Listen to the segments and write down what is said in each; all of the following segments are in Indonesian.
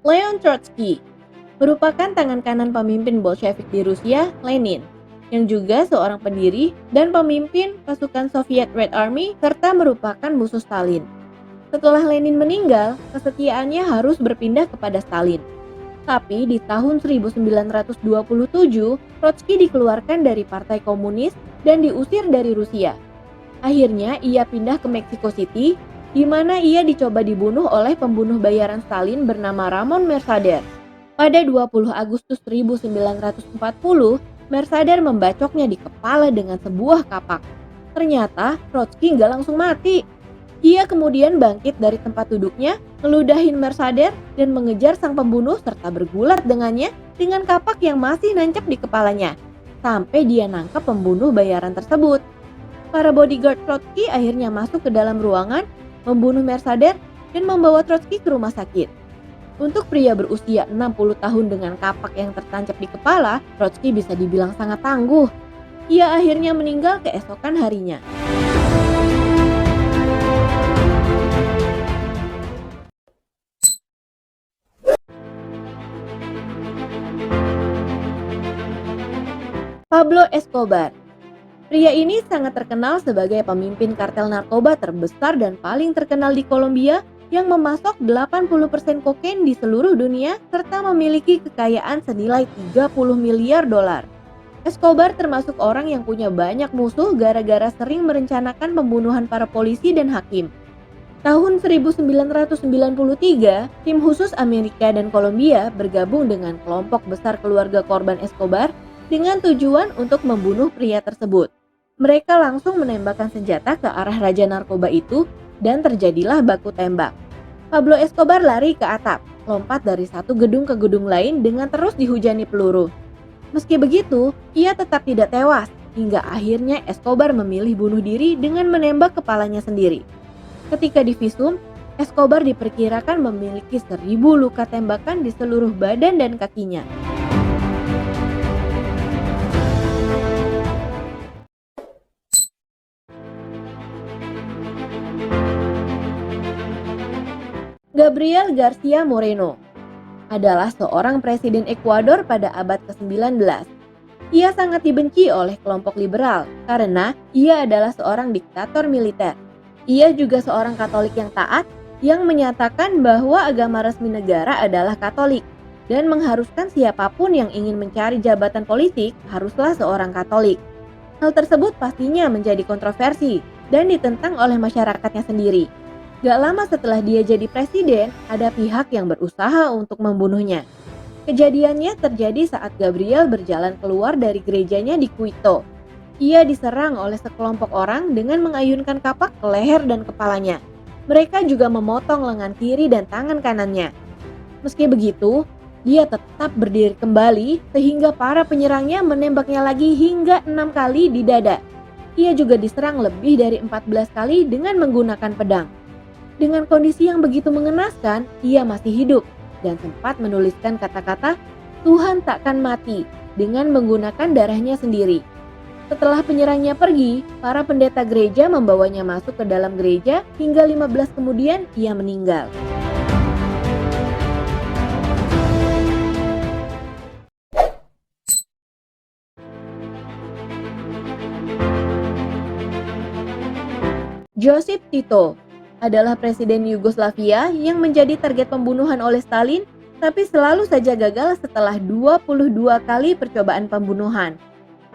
Leon Trotsky merupakan tangan kanan pemimpin Bolshevik di Rusia, Lenin, yang juga seorang pendiri dan pemimpin pasukan Soviet Red Army serta merupakan musuh Stalin. Setelah Lenin meninggal, kesetiaannya harus berpindah kepada Stalin. Tapi di tahun 1927, Trotsky dikeluarkan dari Partai Komunis dan diusir dari Rusia. Akhirnya ia pindah ke Mexico City, di mana ia dicoba dibunuh oleh pembunuh bayaran Stalin bernama Ramon Mercader. Pada 20 Agustus 1940, Mercader membacoknya di kepala dengan sebuah kapak. Ternyata Trotsky nggak langsung mati. Ia kemudian bangkit dari tempat duduknya, ngeludahin Mercader dan mengejar sang pembunuh serta bergulat dengannya dengan kapak yang masih nancap di kepalanya, sampai dia nangkap pembunuh bayaran tersebut. Para bodyguard Trotsky akhirnya masuk ke dalam ruangan, membunuh Mercader dan membawa Trotsky ke rumah sakit. Untuk pria berusia 60 tahun dengan kapak yang tertancap di kepala, Trotsky bisa dibilang sangat tangguh. Ia akhirnya meninggal keesokan harinya. Pablo Escobar. Pria ini sangat terkenal sebagai pemimpin kartel narkoba terbesar dan paling terkenal di Kolombia yang memasok 80% kokain di seluruh dunia serta memiliki kekayaan senilai 30 miliar dolar. Escobar termasuk orang yang punya banyak musuh gara-gara sering merencanakan pembunuhan para polisi dan hakim. Tahun 1993, tim khusus Amerika dan Kolombia bergabung dengan kelompok besar keluarga korban Escobar dengan tujuan untuk membunuh pria tersebut. Mereka langsung menembakkan senjata ke arah raja narkoba itu dan terjadilah baku tembak. Pablo Escobar lari ke atap, lompat dari satu gedung ke gedung lain dengan terus dihujani peluru. Meski begitu, ia tetap tidak tewas, hingga akhirnya Escobar memilih bunuh diri dengan menembak kepalanya sendiri. Ketika divisum, Escobar diperkirakan memiliki 1.000 luka tembakan di seluruh badan dan kakinya. Gabriel Garcia Moreno adalah seorang presiden Ekuador pada abad ke-19. Ia sangat dibenci oleh kelompok liberal karena ia adalah seorang diktator militer. Ia juga seorang Katolik yang taat yang menyatakan bahwa agama resmi negara adalah Katolik dan mengharuskan siapapun yang ingin mencari jabatan politik haruslah seorang Katolik. Hal tersebut pastinya menjadi kontroversi dan ditentang oleh masyarakatnya sendiri. Gak lama setelah dia jadi presiden, ada pihak yang berusaha untuk membunuhnya. Kejadiannya terjadi saat Gabriel berjalan keluar dari gerejanya di Quito. Ia diserang oleh sekelompok orang dengan mengayunkan kapak ke leher dan kepalanya. Mereka juga memotong lengan kiri dan tangan kanannya. Meski begitu, dia tetap berdiri kembali sehingga para penyerangnya menembaknya lagi hingga 6 kali di dada. Ia juga diserang lebih dari 14 kali dengan menggunakan pedang. Dengan kondisi yang begitu mengenaskan, ia masih hidup dan sempat menuliskan kata-kata "Tuhan takkan mati" dengan menggunakan darahnya sendiri. Setelah penyerangnya pergi, para pendeta gereja membawanya masuk ke dalam gereja hingga 15 kemudian ia meninggal. Josip Tito adalah presiden Yugoslavia yang menjadi target pembunuhan oleh Stalin, tapi selalu saja gagal setelah 22 kali percobaan pembunuhan.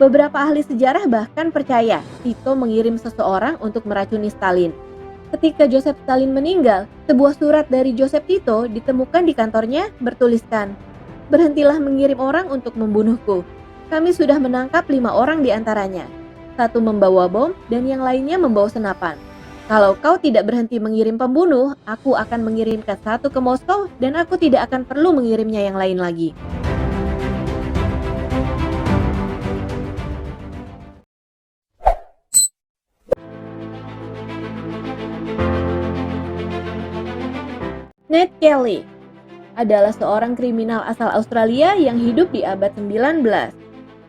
Beberapa ahli sejarah bahkan percaya Tito mengirim seseorang untuk meracuni Stalin. Ketika Joseph Stalin meninggal, sebuah surat dari Joseph Tito ditemukan di kantornya bertuliskan, "Berhentilah mengirim orang untuk membunuhku. Kami sudah menangkap 5 orang di antaranya. Satu membawa bom dan yang lainnya membawa senapan. Kalau kau tidak berhenti mengirim pembunuh, aku akan mengirimkan satu ke Moskow dan aku tidak akan perlu mengirimnya yang lain lagi." Ned Kelly adalah seorang kriminal asal Australia yang hidup di abad 19.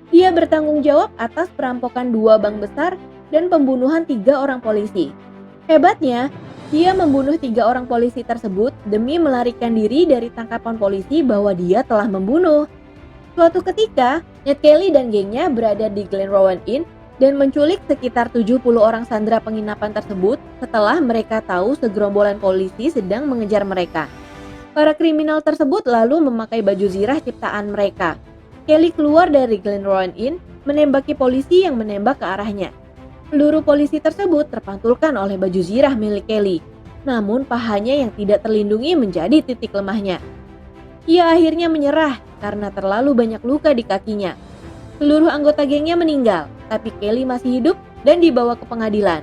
Dia bertanggung jawab atas perampokan 2 bank besar dan pembunuhan 3 orang polisi. Hebatnya, Dia membunuh 3 orang polisi tersebut demi melarikan diri dari tangkapan polisi bahwa dia telah membunuh. Suatu ketika, Ned Kelly dan gengnya berada di Glenrowan Inn dan menculik sekitar 70 orang sandera penginapan tersebut setelah mereka tahu segerombolan polisi sedang mengejar mereka. Para kriminal tersebut lalu memakai baju zirah ciptaan mereka. Kelly keluar dari Glenrowan Inn, menembaki polisi yang menembak ke arahnya. Peluru polisi tersebut terpantulkan oleh baju zirah milik Kelly, namun pahanya yang tidak terlindungi menjadi titik lemahnya. Ia akhirnya menyerah karena terlalu banyak luka di kakinya. Seluruh anggota gengnya meninggal, tapi Kelly masih hidup dan dibawa ke pengadilan.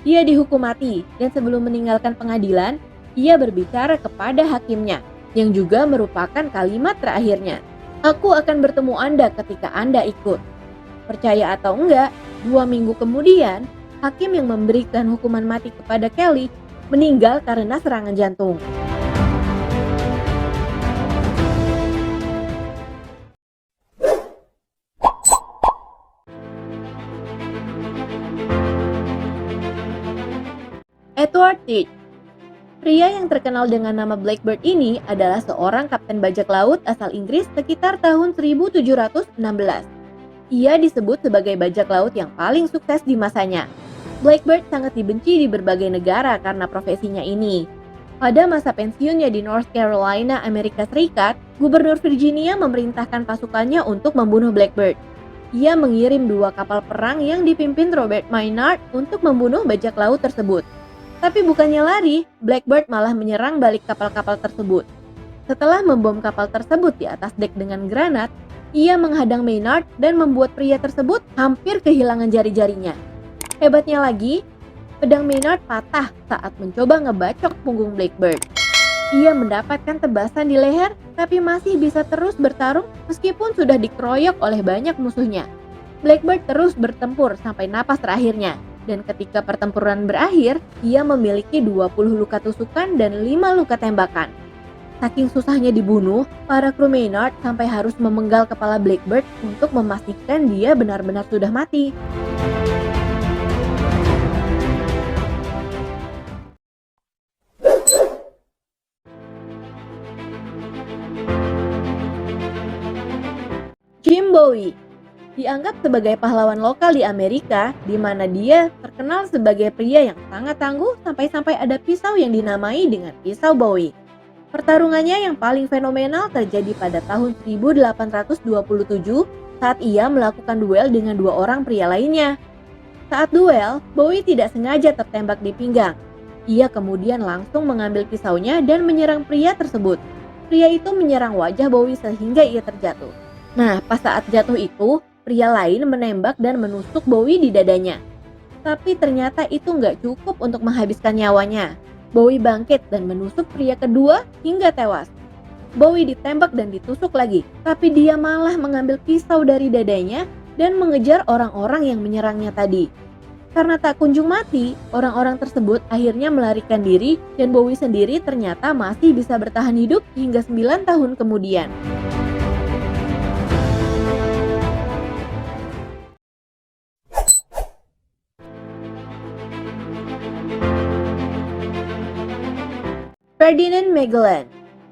Dia dihukum mati dan sebelum meninggalkan pengadilan, ia berbicara kepada hakimnya, yang juga merupakan kalimat terakhirnya. Aku akan bertemu Anda ketika Anda ikut. Percaya atau enggak, 2 minggu kemudian, hakim yang memberikan hukuman mati kepada Kelly meninggal karena serangan jantung. Edward Teach. Pria yang terkenal dengan nama Blackbird ini adalah seorang kapten bajak laut asal Inggris sekitar tahun 1716. Ia disebut sebagai bajak laut yang paling sukses di masanya. Blackbird sangat dibenci di berbagai negara karena profesinya ini. Pada masa pensiunnya di North Carolina, Amerika Serikat, Gubernur Virginia memerintahkan pasukannya untuk membunuh Blackbird. Ia mengirim 2 kapal perang yang dipimpin Robert Maynard untuk membunuh bajak laut tersebut. Tapi bukannya lari, Blackbird malah menyerang balik kapal-kapal tersebut. Setelah membom kapal tersebut di atas dek dengan granat, ia menghadang Maynard dan membuat pria tersebut hampir kehilangan jari-jarinya. Hebatnya lagi, pedang Maynard patah saat mencoba ngebacok punggung Blackbird. Ia mendapatkan tebasan di leher, tapi masih bisa terus bertarung meskipun sudah dikeroyok oleh banyak musuhnya. Blackbird terus bertempur sampai napas terakhirnya. Dan ketika pertempuran berakhir, ia memiliki 20 luka tusukan dan 5 luka tembakan. Saking susahnya dibunuh, para kru Maynard sampai harus memenggal kepala Blackbird untuk memastikan dia benar-benar sudah mati. Jim Bowie dianggap sebagai pahlawan lokal di Amerika, di mana dia terkenal sebagai pria yang sangat tangguh sampai-sampai ada pisau yang dinamai dengan pisau Bowie. Pertarungannya yang paling fenomenal terjadi pada tahun 1827 saat ia melakukan duel dengan 2 orang pria lainnya. Saat duel, Bowie tidak sengaja tertembak di pinggang. Ia kemudian langsung mengambil pisaunya dan menyerang pria tersebut. Pria itu menyerang wajah Bowie sehingga ia terjatuh. Nah, pas saat jatuh itu, pria lain menembak dan menusuk Bowie di dadanya. Tapi ternyata itu nggak cukup untuk menghabiskan nyawanya. Bowie bangkit dan menusuk pria kedua hingga tewas. Bowie ditembak dan ditusuk lagi, tapi dia malah mengambil pisau dari dadanya dan mengejar orang-orang yang menyerangnya tadi. Karena tak kunjung mati, orang-orang tersebut akhirnya melarikan diri dan Bowie sendiri ternyata masih bisa bertahan hidup hingga 9 tahun kemudian. Ferdinand Magellan.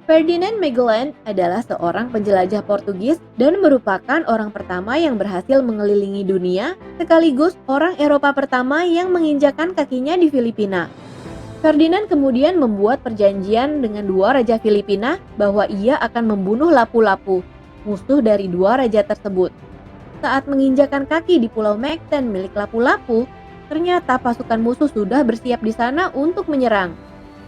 Ferdinand Magellan adalah seorang penjelajah Portugis dan merupakan orang pertama yang berhasil mengelilingi dunia, sekaligus orang Eropa pertama yang menginjakan kakinya di Filipina. Ferdinand kemudian membuat perjanjian dengan 2 raja Filipina bahwa ia akan membunuh Lapu-Lapu, musuh dari 2 raja tersebut. Saat menginjakan kaki di Pulau Mactan milik Lapu-Lapu, ternyata pasukan musuh sudah bersiap di sana untuk menyerang.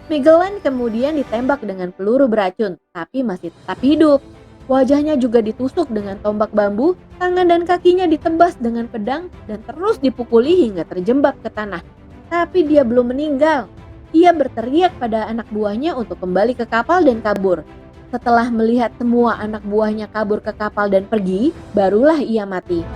Magellan kemudian ditembak dengan peluru beracun, tapi masih tetap hidup. Wajahnya juga ditusuk dengan tombak bambu, tangan dan kakinya ditebas dengan pedang, dan terus dipukuli hingga terjembab ke tanah. Tapi dia belum meninggal. Ia berteriak pada anak buahnya untuk kembali ke kapal dan kabur. Setelah melihat semua anak buahnya kabur ke kapal dan pergi, barulah ia mati.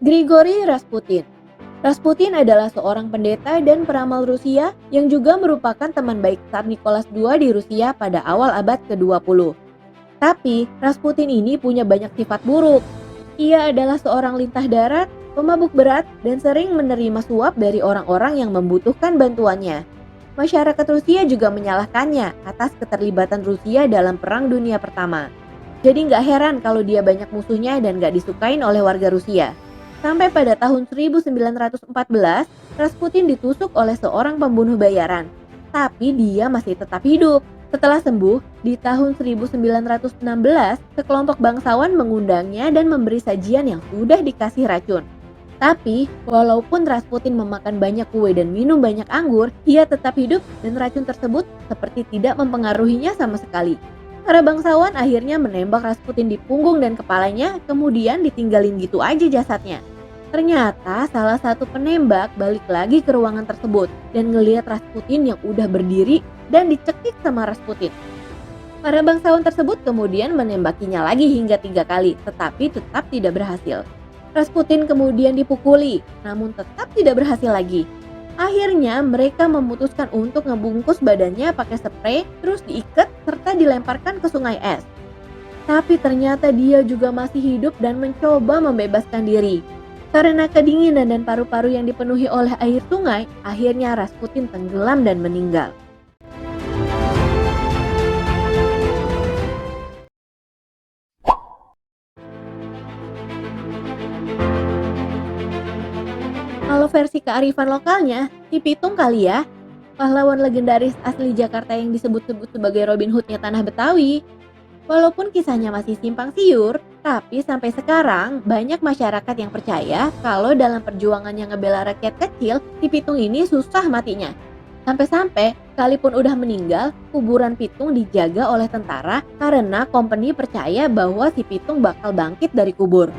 Grigori Rasputin. Rasputin adalah seorang pendeta dan peramal Rusia yang juga merupakan teman baik Tsar Nicholas II di Rusia pada awal abad ke-20. Tapi Rasputin ini punya banyak sifat buruk. Ia adalah seorang lintah darat, pemabuk berat, dan sering menerima suap dari orang-orang yang membutuhkan bantuannya. Masyarakat Rusia juga menyalahkannya atas keterlibatan Rusia dalam Perang Dunia Pertama. Jadi nggak heran kalau dia banyak musuhnya dan nggak disukain oleh warga Rusia. Sampai pada tahun 1914, Rasputin ditusuk oleh seorang pembunuh bayaran. Tapi dia masih tetap hidup. Setelah sembuh, di tahun 1916, sekelompok bangsawan mengundangnya dan memberi sajian yang sudah dikasih racun. Tapi, walaupun Rasputin memakan banyak kue dan minum banyak anggur, ia tetap hidup dan racun tersebut seperti tidak mempengaruhinya sama sekali. Para bangsawan akhirnya menembak Rasputin di punggung dan kepalanya, kemudian ditinggalin gitu aja jasadnya. Ternyata salah satu penembak balik lagi ke ruangan tersebut dan ngelihat Rasputin yang udah berdiri dan dicekik sama Rasputin. Para bangsawan tersebut kemudian menembakinya lagi hingga 3 kali, tetapi tetap tidak berhasil. Rasputin kemudian dipukuli, namun tetap tidak berhasil lagi. Akhirnya mereka memutuskan untuk ngebungkus badannya pakai spray, terus diikat serta dilemparkan ke sungai es. Tapi ternyata dia juga masih hidup dan mencoba membebaskan diri. Karena kedinginan dan paru-paru yang dipenuhi oleh air sungai, akhirnya Rasputin tenggelam dan meninggal. Kalau versi kearifan lokalnya, si Pitung kali ya, pahlawan legendaris asli Jakarta yang disebut-sebut sebagai Robin Hood-nya tanah Betawi. Walaupun kisahnya masih simpang siur, tapi sampai sekarang banyak masyarakat yang percaya kalau dalam perjuangannya ngebela rakyat kecil, si Pitung ini susah matinya. Sampai-sampai, sekalipun udah meninggal, kuburan Pitung dijaga oleh tentara karena company percaya bahwa si Pitung bakal bangkit dari kubur.